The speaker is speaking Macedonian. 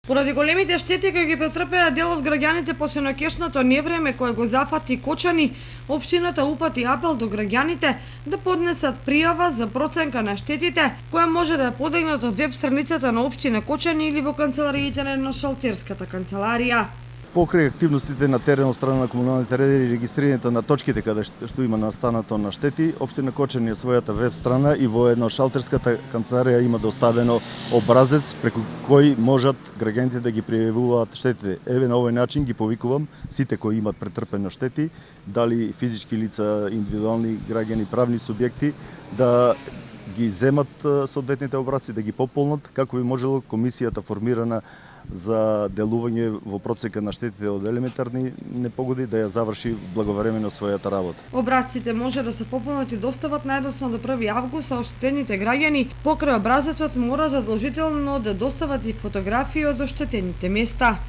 Поради големите штети кои ги претрпеа дел од граѓаните по сенокешното невреме кое го зафати Кочани, општината упати апел до граѓаните да поднесат пријава за проценка на штетите, која може да ја подигнат од веб страницата на општина Кочани или во канцелариите на шалтерската канцеларија. Покрај активностите на терен од страна на комуналните редери и регистрирањето на точките каде што има настанато на штети, општина Кочани е својата веб страна и воедно шалтерската канцеларија има доставено образец преку кој можат граѓаните да ги пријавуваат штетите. Еве на овој начин ги повикувам сите кои имат претрпено штети, дали физички лица, индивидуални граѓани, правни субјекти, да ги земат соодветните образци, да ги пополнат како би можело комисијата формирана за делување во процека на штетите од елементарни непогоди да ја заврши благовремено својата работа. Образците може да се пополнат и достават најдосно до 1 август, а оштетените граѓани покрај образецот мора задолжително да достават и фотографии од оштетените места.